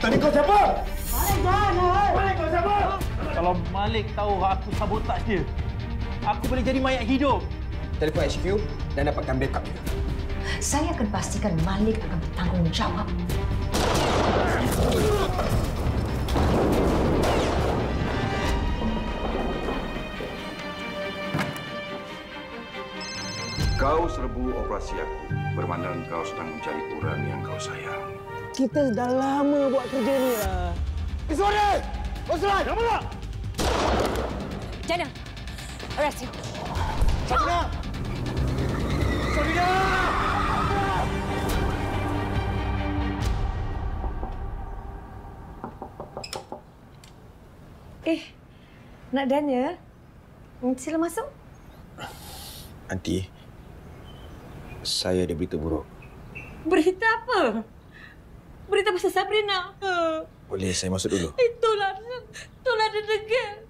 Tadi kau siapa? Malik jangan! Malik kau siapa? Kalau Malik tahu aku sabotaj dia, aku boleh jadi mayat hidup. Telefon HQ dan dapatkan backup juga. Saya akan pastikan Malik akan bertanggungjawab. Kau serbu operasi aku, bermakna kau sedang mencari orang yang kau sayang. Kita dah lama buat kerja ni lah. Disorder! Oslan! Kamu nak? Jana, arrest him. Sabina! Sabina! Nak Daniel? Sila masuk. Aunty, saya ada berita buruk. Berita apa? Berita pasal Sabrina ke? Boleh saya masuk dulu? Itulah dia degil.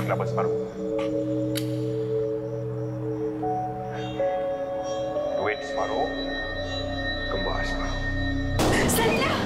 Kenapa separuh? Duit separuh, kembar separuh. Saya!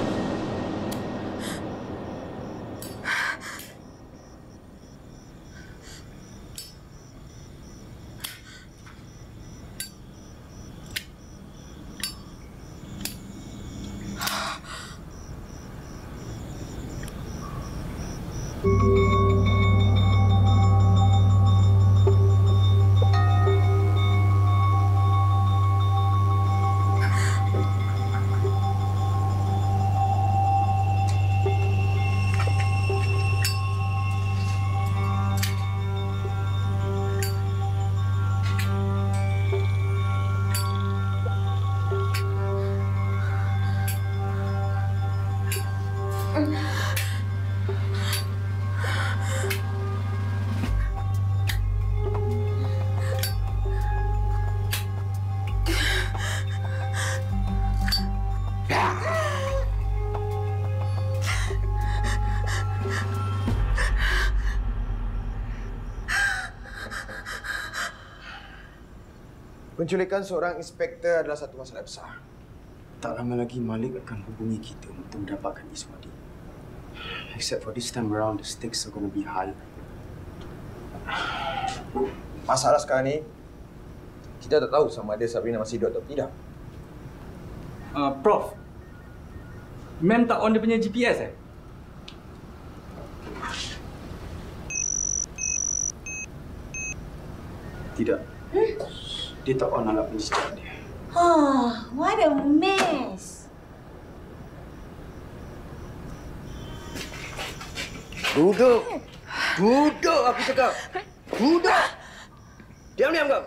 Penculikan seorang inspektor adalah satu masalah besar. Tak lama lagi Malik akan hubungi kita untuk mendapatkan Iswadi. Except for this time around, the stakes are going to be high. Masalah sekarang ni, kita tak tahu sama ada Sabrina masih hidup atau tidak. Prof, Mem tak on dia punya GPS Tidak. Dia tak on alat penjijikan dia. What a mess. Duduk! Duduk aku cakap! Duduk! Diam-diam kau!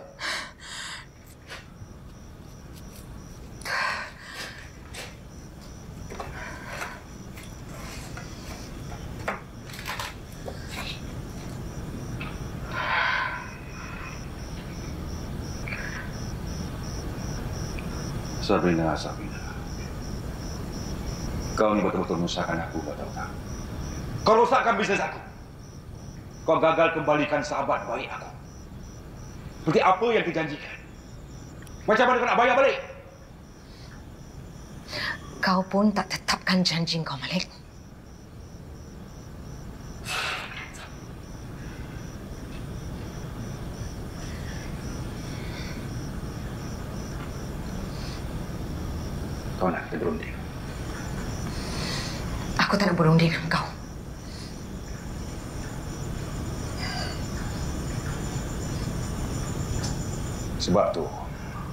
Sabrina. Kau ni betul-betul merusakkan aku, kau tahu tak? Kau rosakkan bisnes aku. Kau gagal kembalikan sahabat baik aku. Seperti apa yang dijanjikan. Macam mana kau nak bayar balik? Kau pun tak tetapkan janji kau, Malik. Kau nak kita berunding. Aku tak nak berunding dengan kau. Sebab tu,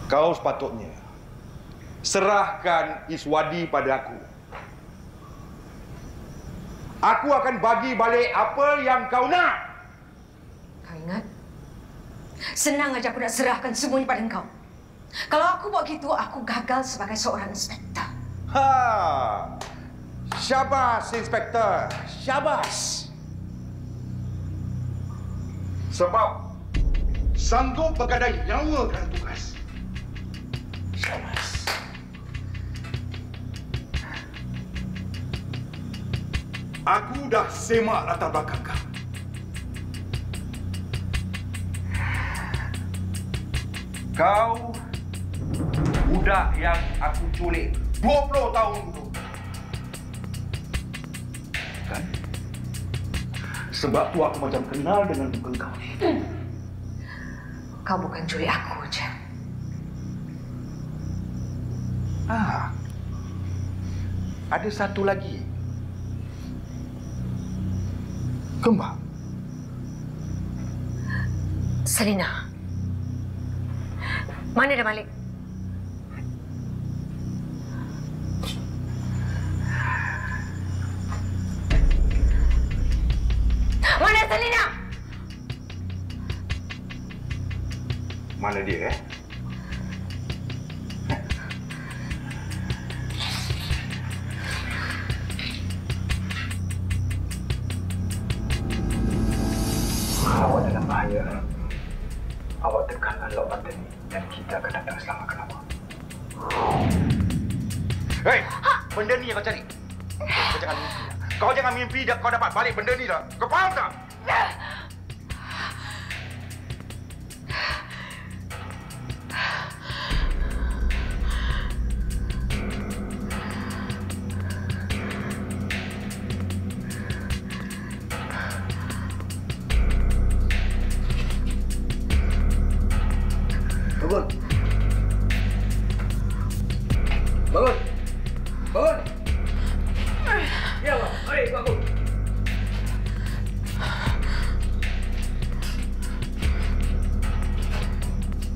kau sepatutnya serahkan Iswadi pada aku. Aku akan bagi balik apa yang kau nak. Kau ingat? Senang aja aku nak serahkan semuanya pada kau. Kalau aku buat gitu, aku gagal sebagai seorang inspektor. Ha! Syabas, Inspektor. Syabas. Sebab sanggup bergadai nyawa kerana tugas. Syabas. Aku dah semak latar belakang kau. Kau budak yang aku culik 20 tahun dulu. Kan? Sebab tu aku macam kenal dengan muka kau ni. Kau bukan culik aku je. Ada satu lagi. Kembar. Selina. Mana dia Malik? Mana Selina? Mana dia, eh? Awak dalam bahaya. Awak tekan unlock button ni dan kita akan datang selamatkan awak. Hei! Benda ni yang kau cari. Kau jangan mimpi. Kau jangan mimpi kau dapat balik benda ni dah. Kau faham tak? Bangun! Bangun! Bangun! Ya, Abang. Mari, bangun.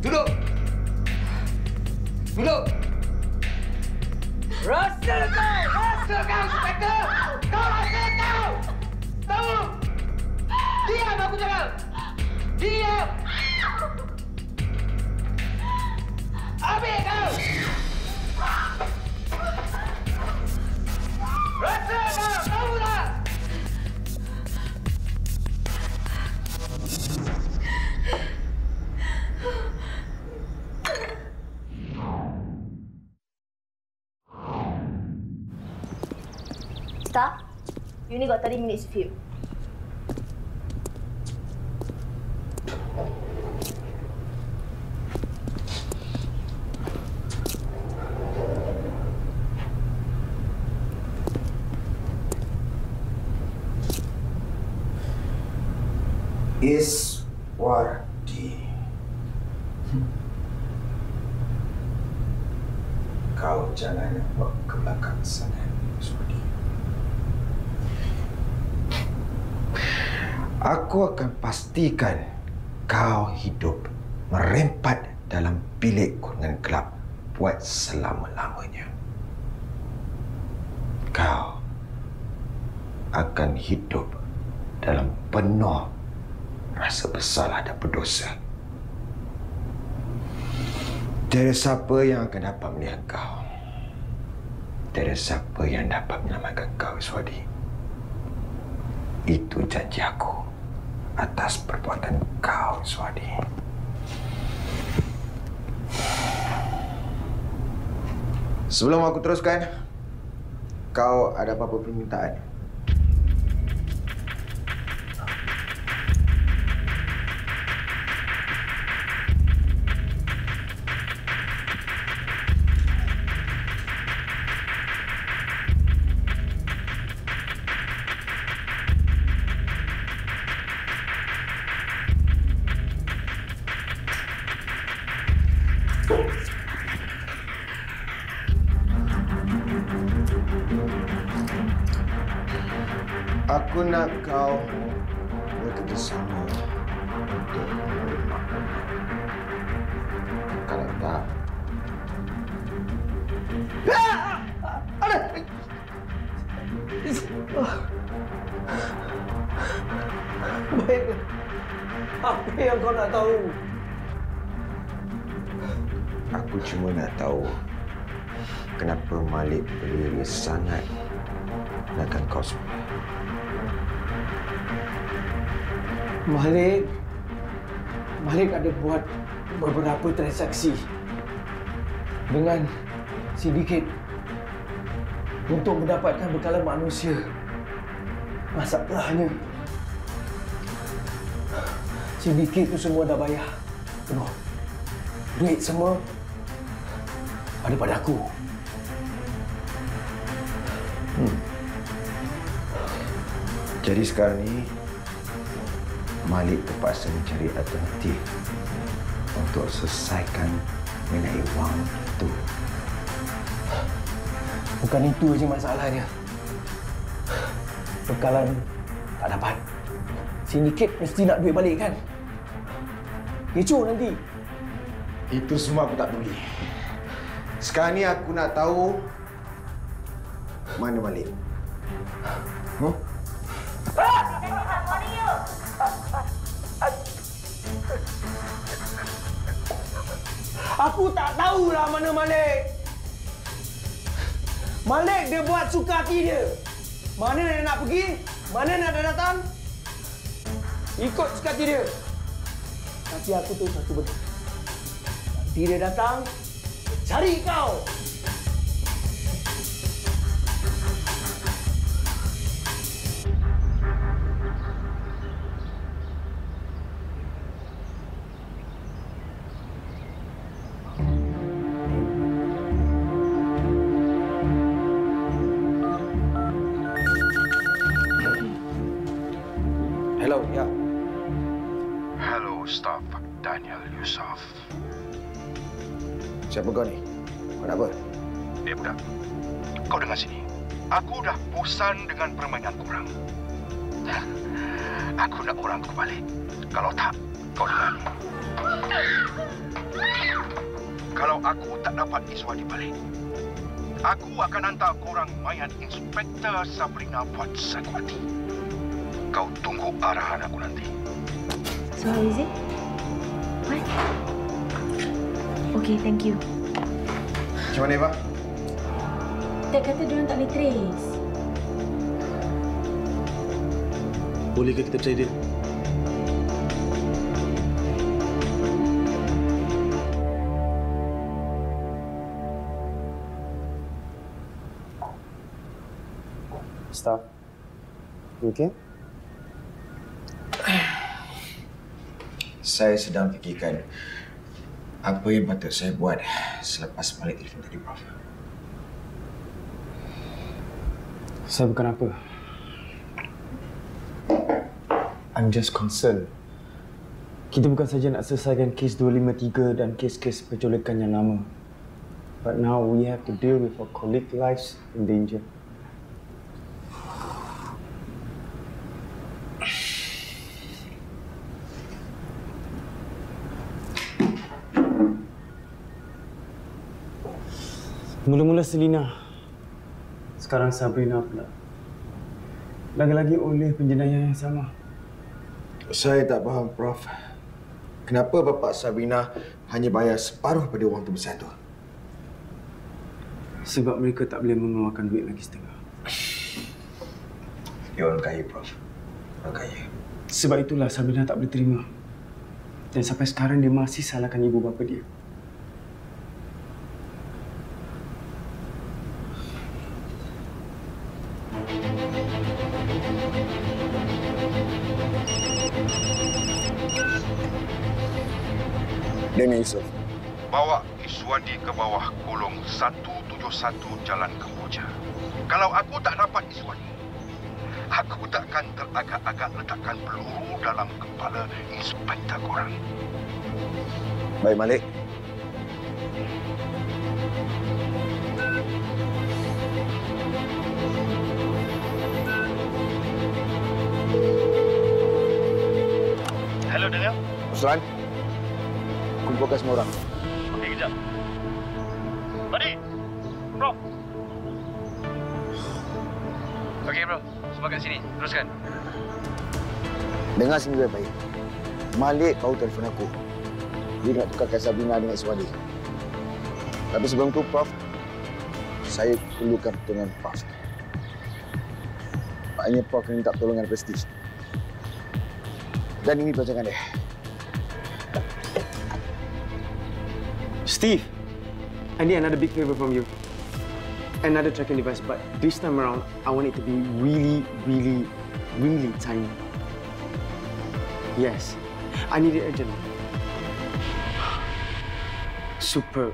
Duduk! Duduk! Rasa kau! Rasa kau, Inspektor! Kau rasa kau! Tahu! Diam, aku cakap! Diam! Ambil kau! Rasa kau! Tahu tak? Star, you only got 30 minutes with you. Iswadi. Kau jangan buat ke belakang sana, Iswadi. Aku akan pastikan kau hidup merempat dalam bilik kurungan gelap buat selama-lamanya. Kau akan hidup dalam penuh rasa bersalah dan berdosa. Tiada siapa yang akan dapat melihat kau. Tiada siapa yang dapat menyelamatkan kau, Iswadi. Itu janji aku atas perbuatan kau, Iswadi. Sebelum aku teruskan, kau ada apa-apa permintaan? Aku nak kau bekerjasama untuk menerima. Baik. Apa yang kau nak tahu? Aku cuma nak tahu kenapa Malik berdiri sangat nakkan kau semua. Malik ada buat beberapa transaksi dengan sindiket untuk mendapatkan bekalan manusia. Masalahnya, sindiket itu semua dah bayar penuh. Duit semua ada pada aku. Jadi sekarang ni Malik terpaksa mencari alternatif untuk selesaikan mengenai wang itu. Bukan itu aja masalahnya. Bekalan tak dapat. Sindiket mesti nak duit balik kan? Kecoh nanti. Itu semua aku tak peduli. Sekarang ni aku nak tahu mana Malik. Aku tak tahulah mana Malik. Malik dia buat suka hati dia. Mana dia nak pergi, mana nak dia datang, ikut suka hati dia. Tapi aku tahu satu benda. Nanti dia datang, cari kau. Hello, ya. Hello, Staff Daniel Yusof. Siapa kau ni? Kau nak apa? Budak. Kau dengar sini. Aku dah bosan dengan permainan korang. Aku nak orang ku balik. Kalau tak, kau dengar ni. Kalau aku tak dapat Iswadi balik, aku akan hantar korang mayat Inspektor Sabrina buat Sakwati. Kau tunggu arahan aku nanti. So how is it? What? Okay, thank you. Macam mana, Eva? Ted kata diorang tak boleh trace. Bolehkah kita percaya dia? Staff, you okay? Saya sedang fikirkan apa yang patut saya buat selepas Malik telefon tadi, Prof. Saya bukan apa. I'm just concerned. Kita bukan saja nak selesaikan kes 253 dan kes-kes penculikan yang lama. But now we have to deal with our colleague lives in danger. Mula-mula Selina, sekarang Sabrina pula. Lagi-lagi oleh penjenayah yang sama. Saya tak faham, Prof. Kenapa bapa Sabrina hanya bayar separuh pada wang terbesar itu? Sebab mereka tak boleh mengeluarkan duit lagi setengah. Dia orang kaya, Prof. Orang kaya. Sebab itulah Sabrina tak boleh terima. Dan sampai sekarang dia masih salahkan ibu bapa dia. Daniel Yusof. Bawa Iswadi ke bawah kolong 171 Jalan Kemboja. Kalau aku tak dapat Iswadi, aku takkan teragak-agak letakkan peluru dalam kepala inspektor korang. Baik, Malik. Hello, Daniel. Uslan, kumpulkan semua orang. Okey, kejap. Badi, Semua kat sini. Teruskan. Dengar sini baik-baik. Malik baru telefon aku. Dia nak tukarkan Sabrina dengan Iswadi. Tapi sebelum tu, Prof, saya perlukan pertolongan Prof. Maknanya Prof kena minta pertolongan Prestige. Dan ini perancangan dia. Steve, I need another big favor from you. Another tracking device, but this time around, I want it to be really, really, really tiny. Yes, I need it urgent. Super.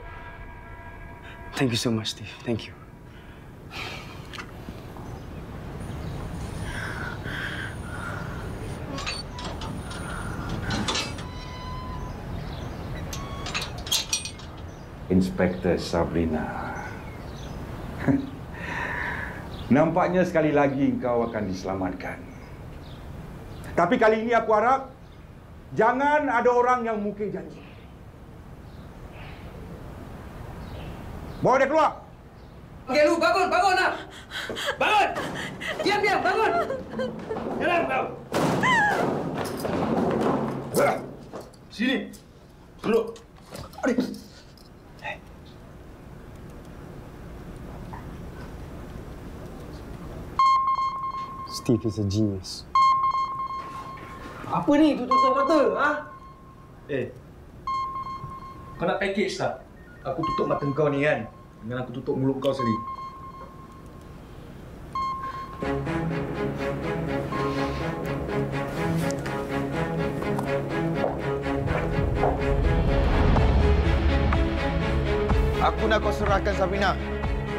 Thank you so much, Steve. Thank you. Inspektor Sabrina. Nampaknya sekali lagi engkau akan diselamatkan. Tapi kali ini aku harap jangan ada orang yang mungkin janji. Bawa dia keluar. Okey, lu bangun, bangun nak. Bangun. Diam, bangun. Jalan kau. Sini. Duduk. Adik. Steve is a genius. Apa ni tutup mata, ha? Kau nak package tak? Aku tutup mata kau ni kan? Dengan aku tutup mulut kau sekali. Aku nak kau serahkan Sabrina.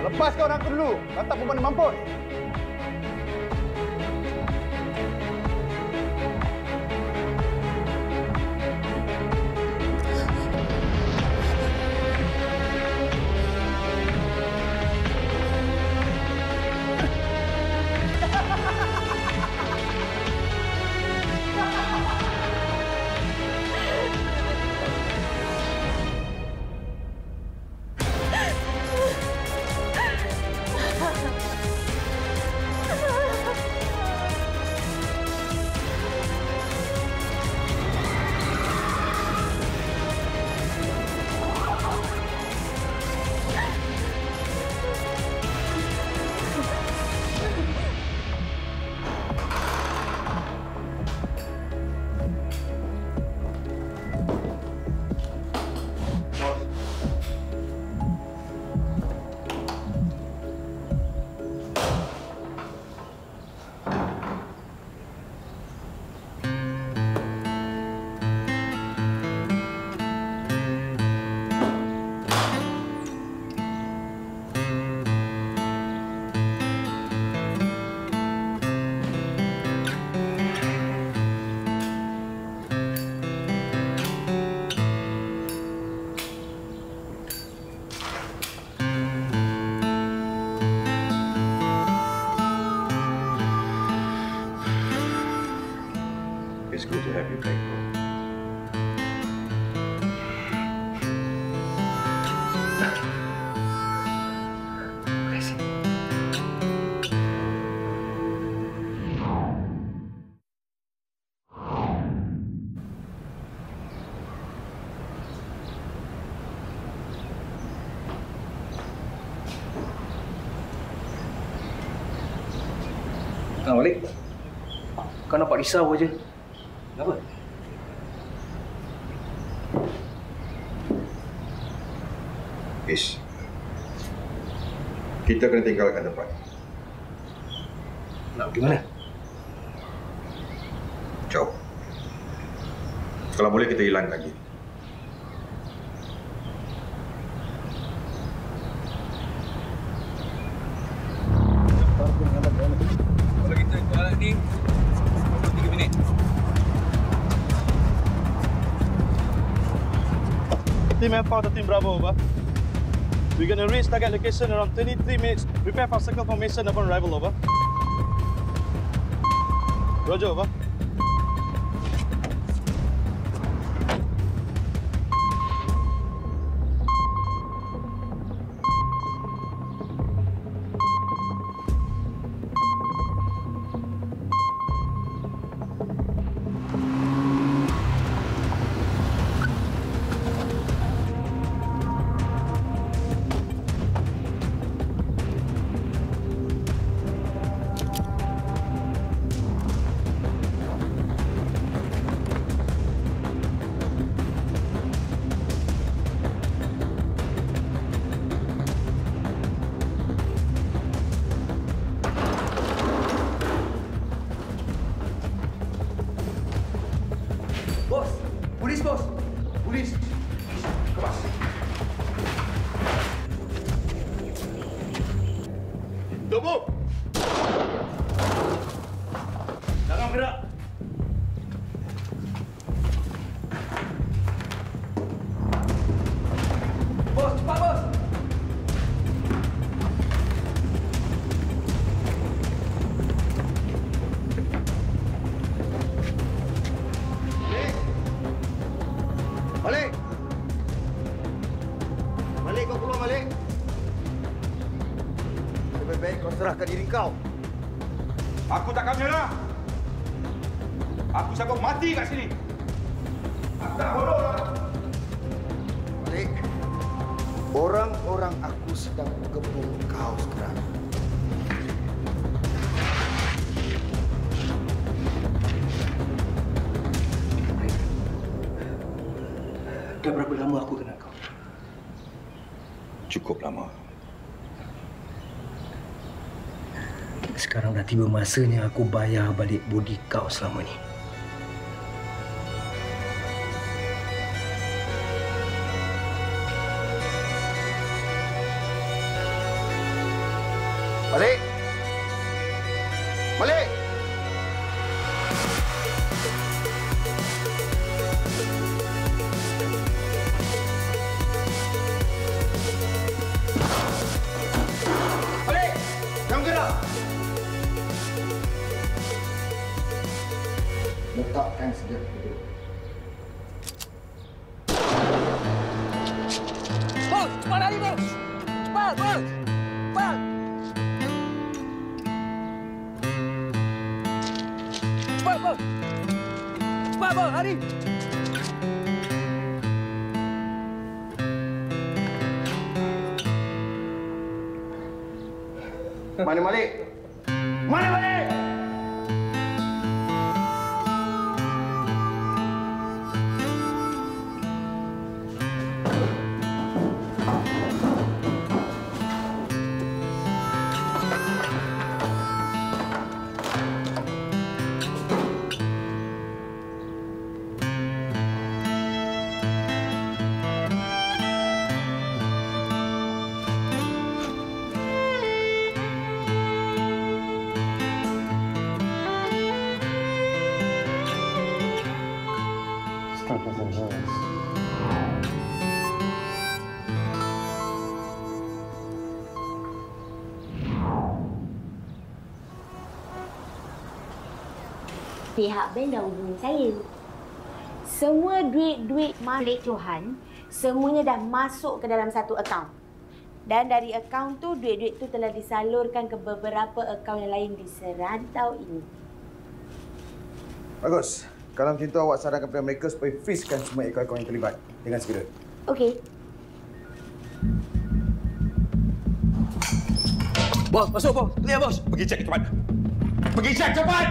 Lepas kau orang dulu. Kau tak perempuan mampus. It's good to have you back, bro. Kang Malik, kau nampak risau aja. Kenapa? Ish. Kita kena tinggalkan tempat. Nak pergi mana? Jauh. Kalau boleh kita hilang lagi. Kalau kita jalan ni 3 minit. Team Alpha to Team Bravo, over. We're going to reach target location around 23 minutes. Prepare for circle formation upon arrival, over. Roger, over. bos. Polis. Kemas. Tunggu! Jangan bergerak. Bos, cepat bos. Malik! Malik, kau keluar, Malik. Lebih baik kau serahkan diri kau. Aku takkan menyerah. Aku sanggup mati kat sini. Aku tak bodoh. Malik, orang-orang aku sedang mengepung kau sekarang. Dah berapa lama aku kenal kau? Cukup lama. Sekarang dah tiba masanya aku bayar balik budi kau selama ni. Malik! Malik! Malik! Jangan gerak! Letakkan senjata itu. Bos, cepat lari bos! Cepat, bos! Cepat! Cepat, bos! Cepat, bos! Lari! Mana Malik? Mana Malik? Pihak bank dah hubungi saya. Semua duit-duit Malik Johan, semuanya dah masuk ke dalam satu akaun. Dan dari akaun tu, duit-duit tu telah disalurkan ke beberapa akaun yang lain di serantau ini. Bagus. Kalau macam tu, awak sarankan kepada mereka supaya freezekan semua akaun-akaun yang terlibat dengan segera. Okey. Bos, masuk bos. Lihat bos. Pergi cek cepat. Pergi cek cepat.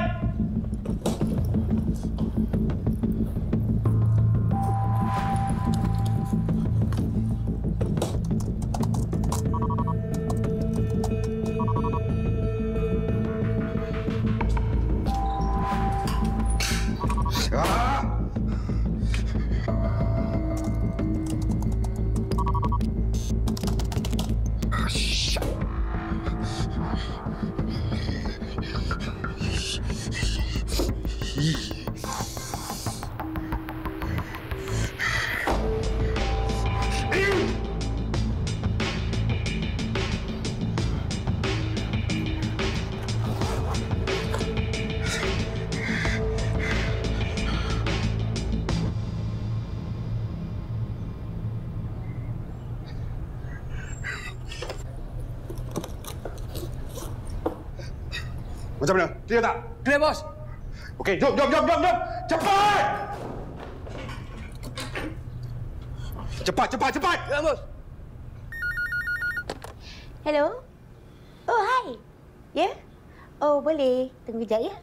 Macam mana? Clear tak? Clear, bos. Okey, jom. Cepat! Cepat! Ya, bos. Hello? Oh, hai. Ya? Yeah? Oh, boleh. Tunggu kejap, ya?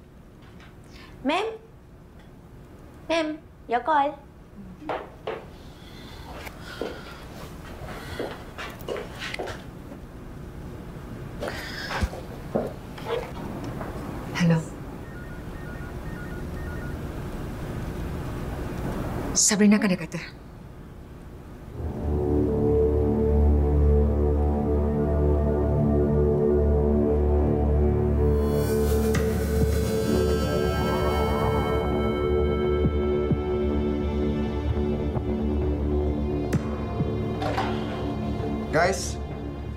Ma'am? Ma'am, your call. Hello. Sabrina kan dia kata. Guys,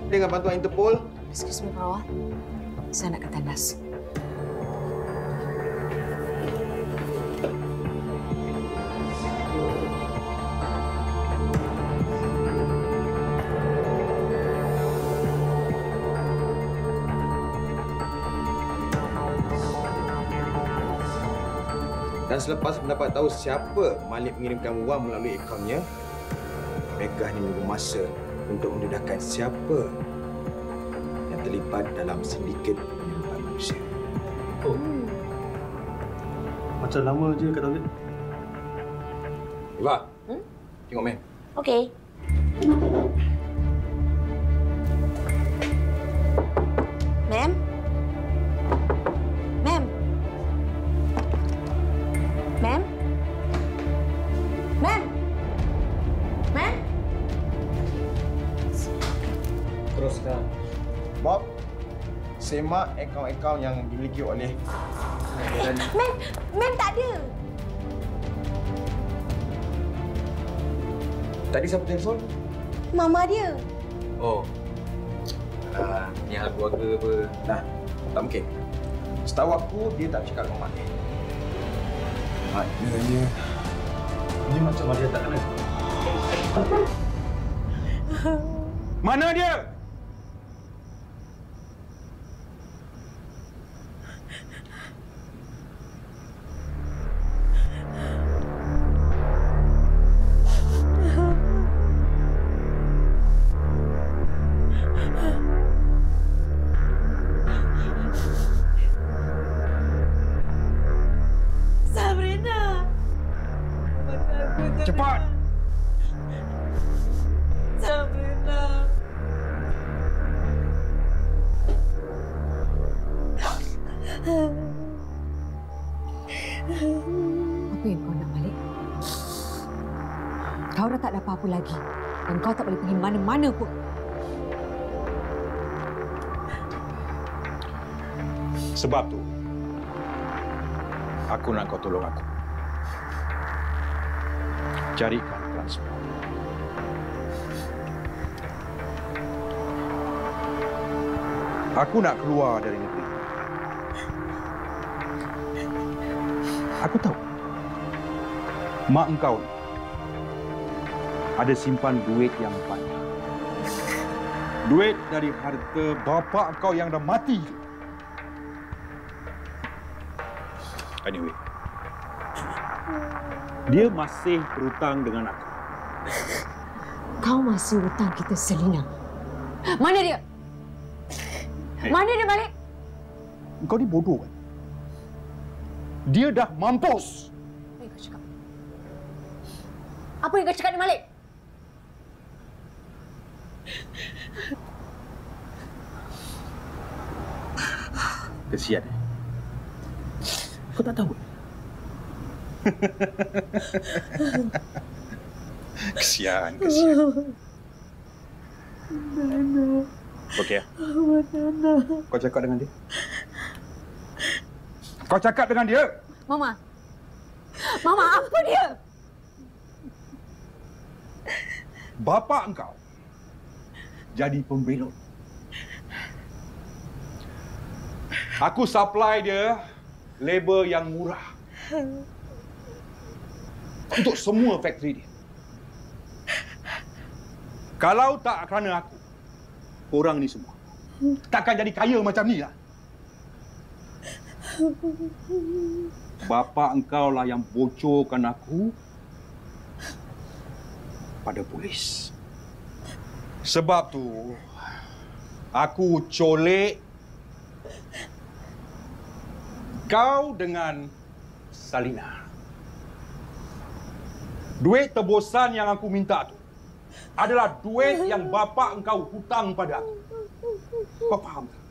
dengan bantuan Interpol. Excuse me, Perawat. Saya nak ke tandas. Dan selepas mendapat tahu siapa Malik mengirimkan wang melalui akaunnya, mereka hanya menunggu masa untuk mendedahkan siapa yang terlibat dalam sindiket penyelundupan manusia. Oh. Macam lama je kat toilet. Eva, tengok mem. Okey. Ma'am? Ma'am? Ma'am? Ma'am? Ma'am? Teruskan. Bob, semak akaun-akaun yang dimiliki oleh Ma'am tak ada. Tadi siapa telefon? Mama dia. Oh. Ni hal keluarga apa? Nah, tak mungkin. Setahu aku, dia tak cakap dengan Malik. Maknanya... Ini macam dia tak kenal. Mana dia? Sabrina. Cepat! Sabrina. Apa yang kau nak, Malik? Kau dah tak ada apa-apa lagi. Dan kau tak boleh pergi mana-mana pun. Sebab tu, aku nak kau tolong aku. Carikan transfer. Aku nak keluar dari negeri. Aku tahu. Mak engkau ni ada simpan duit yang banyak. Duit dari harta bapa kau yang dah mati. Anyway, dia masih berhutang dengan aku. Kau masih hutang kita Selina. Mana dia? Mana dia, Malik? Kau ni bodoh kan? Dia dah mampus. Apa yang kau cakap? Apa yang kau cakap ni, Malik? Kesian. Kau tak tahu? Kesian. Okey. Kau cakap dengan dia. Kau cakap dengan dia. Mama. Mama, apa dia? Bapa engkau jadi pembelot. Aku supply dia labor yang murah untuk semua factory dia. Kalau tak kerana aku, korang ni semua takkan jadi kaya macam ni lah. Bapa engkau lah yang bocorkan aku pada polis. Sebab tu, aku colek kau dengan Salina. Duit tebusan yang aku minta tu adalah duit yang bapa engkau hutang pada aku. Kau faham tak?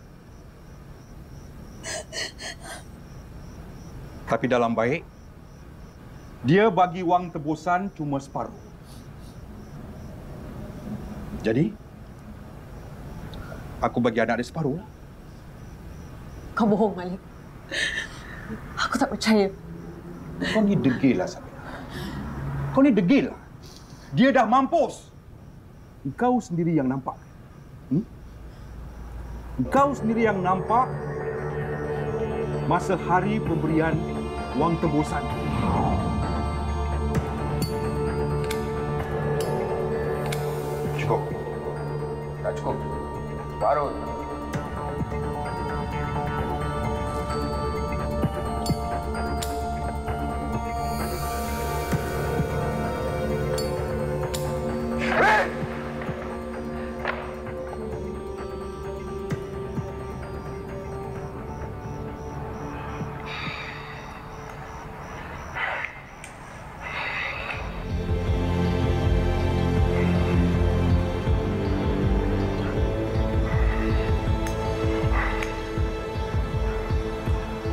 Tapi dalam baik, Dia bagi wang tebusan cuma separuh. Jadi, aku bagi anak dia separuh. Kau bohong, Malik. Aku tak percaya. Kau ni degil lah, Sabina. Kau ni degil lah. Dia dah mampus. Engkau sendiri yang nampak. Engkau sendiri yang nampak masa hari pemberian wang tebusan. Cukup. Tak cukup. Baru.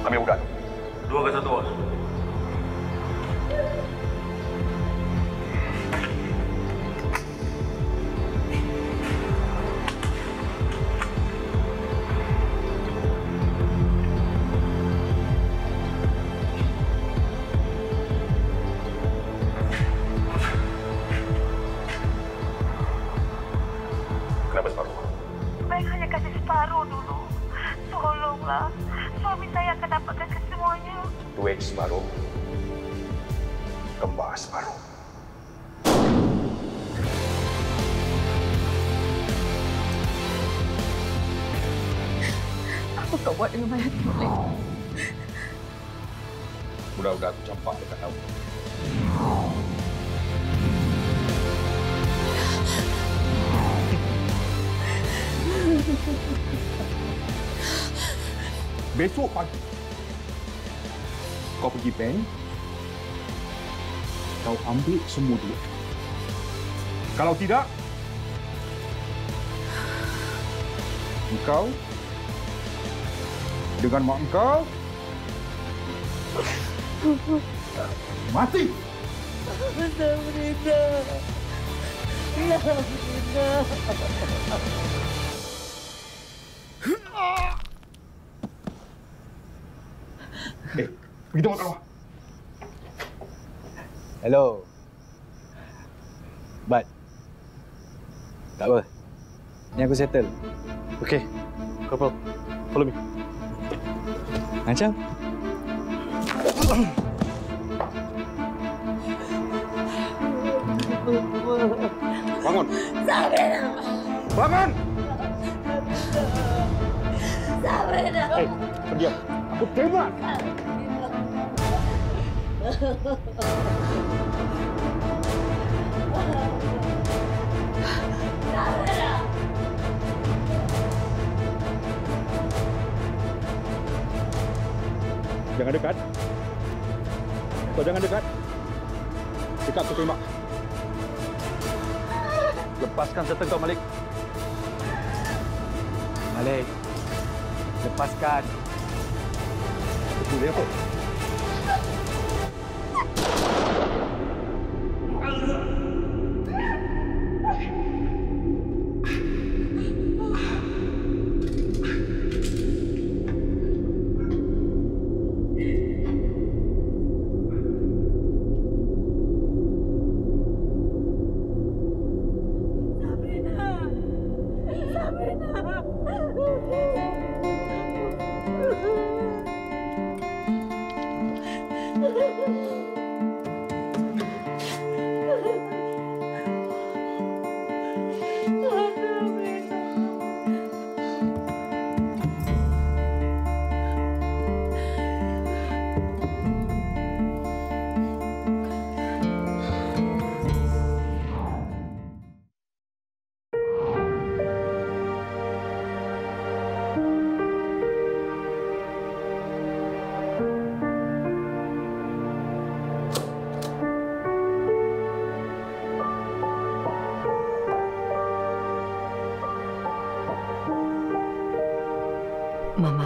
Ambil udang. 2 ke 1, bos. Kenapa separuh? Baik hanya kasih separuh dulu. Tolonglah. Suami saya akan dapatkan kesemuanya. Duit separuh. Kembar separuh. Apa kau buat dengan mayat Malik? Budak-budak aku campak dekat laut. Besok pagi, kau pergi bank, kau ambil semua duit. Kalau tidak, engkau dengan mak engkau mati. Sabrina. Pergi tengok kat luar. Hello. But, tak apa. Ni aku settle. Okay. Corporal, follow me. Macam? Bangun. Sabrina. Bangun. Sabrina. Hei, perdiam. Aku tembak. Jangan dekat. Kau jangan dekat. Dekat aku tembak. Lepaskan serta kau, Malik. Malik. Lepaskan. Betul dia apa? Mama,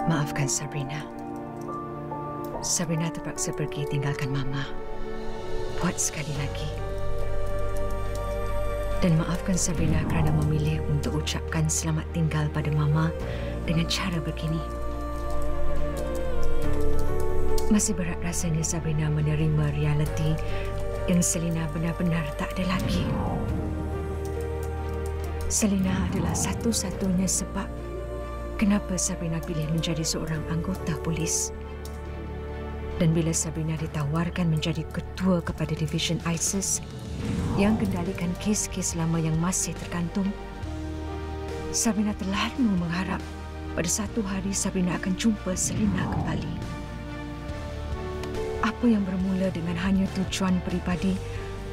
maafkan Sabrina. Sabrina terpaksa pergi tinggalkan Mama. Buat sekali lagi. Dan maafkan Sabrina kerana memilih untuk ucapkan selamat tinggal pada Mama dengan cara begini. Masih berat rasanya Sabrina menerima realiti yang Selina benar-benar tak ada lagi. Selina adalah satu-satunya sebab kenapa Sabrina pilih menjadi seorang anggota polis. Dan bila Sabrina ditawarkan menjadi ketua kepada Division ISIS yang kendalikan kes-kes lama yang masih tergantung, Sabrina terlalu mengharap pada satu hari Sabrina akan jumpa Selina kembali. Apa yang bermula dengan hanya tujuan peribadi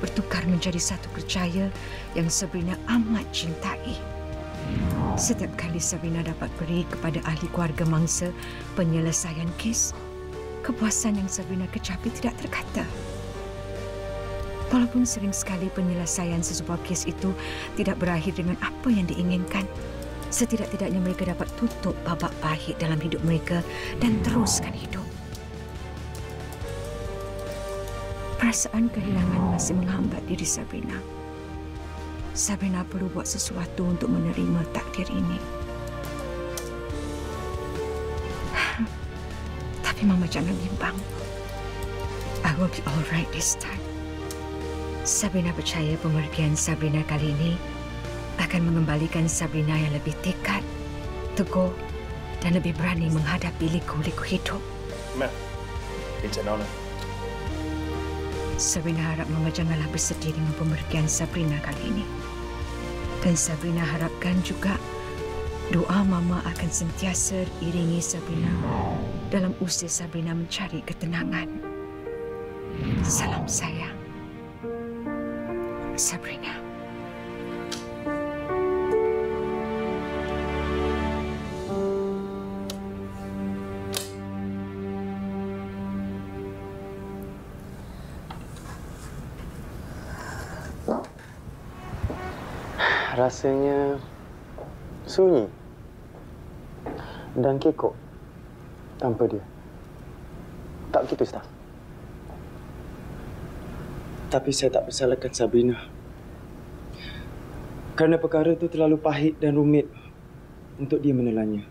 bertukar menjadi satu kerjaya yang Sabrina amat cintai. Setiap kali Sabrina dapat beri kepada ahli keluarga mangsa penyelesaian kes, kepuasan yang Sabrina kecapi tidak terkata. Walaupun sering sekali penyelesaian sesebuah kes itu tidak berakhir dengan apa yang diinginkan, setidak-tidaknya mereka dapat tutup babak pahit dalam hidup mereka dan teruskan hidup. Perasaan kehilangan masih menghambat diri Sabrina. Sabrina perlu buat sesuatu untuk menerima takdir ini. Tapi Mama jangan bimbang. I will be all right this time. Sabrina percaya pemergian Sabrina kali ini akan mengembalikan Sabrina yang lebih tekad, teguh dan lebih berani menghadapi liku-liku hidup. Ma'am, it's an honor. Sabrina harap Mama janganlah bersedih dengan pemergian Sabrina kali ini. Dan Sabrina harapkan juga doa Mama akan sentiasa iringi Sabrina dalam usaha Sabrina mencari ketenangan. Salam sayang, Sabrina. Rasanya sunyi dan kekok tanpa dia. Tak begitu, Staf? Tapi saya tak bersalahkan Sabrina. Kerana perkara itu terlalu pahit dan rumit untuk dia menelannya.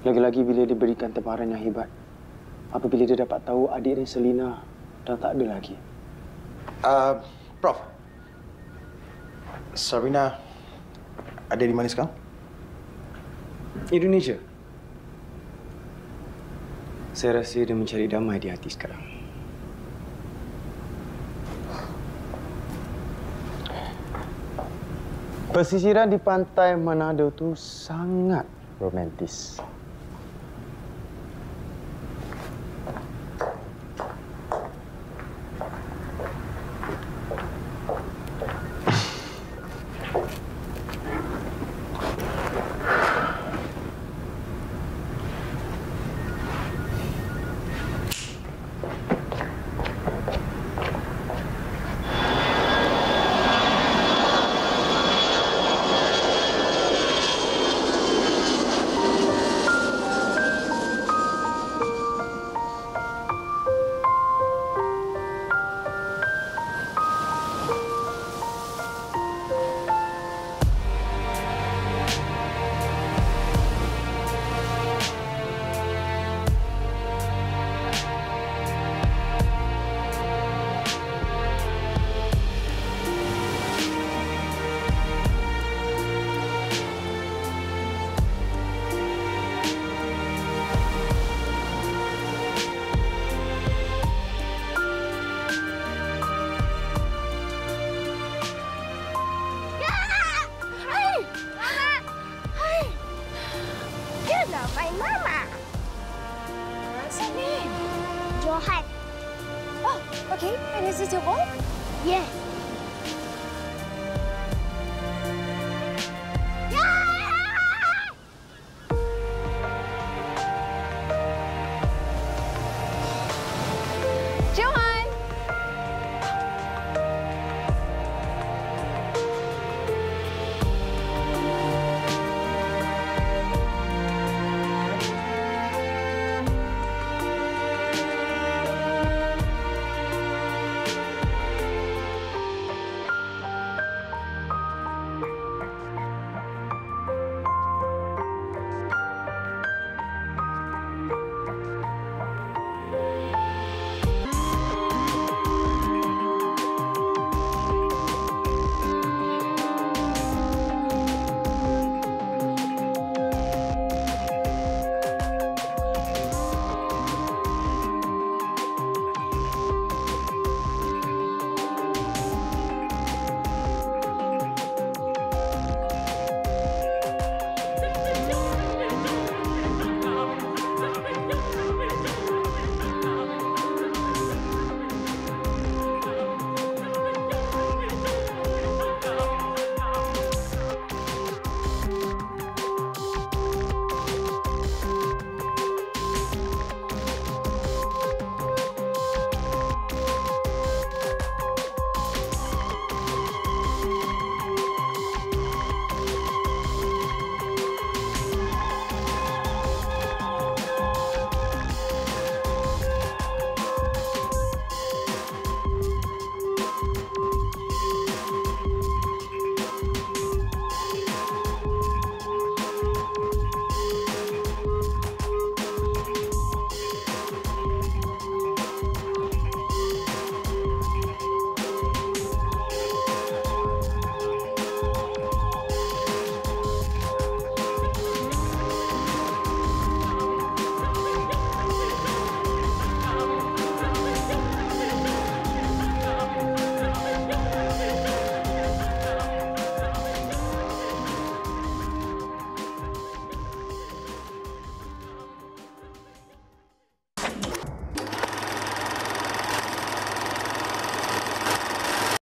Lagi-lagi bila diberikan tebaran yang hebat. Apabila dia dapat tahu adik dia Selina dah tak ada lagi. Prof. Sabrina ada di mana sekarang? Indonesia. Saya rasa dia mencari damai di hati sekarang. Pesisiran di pantai Manado itu sangat romantis. Okay, and is this your ball? Yeah.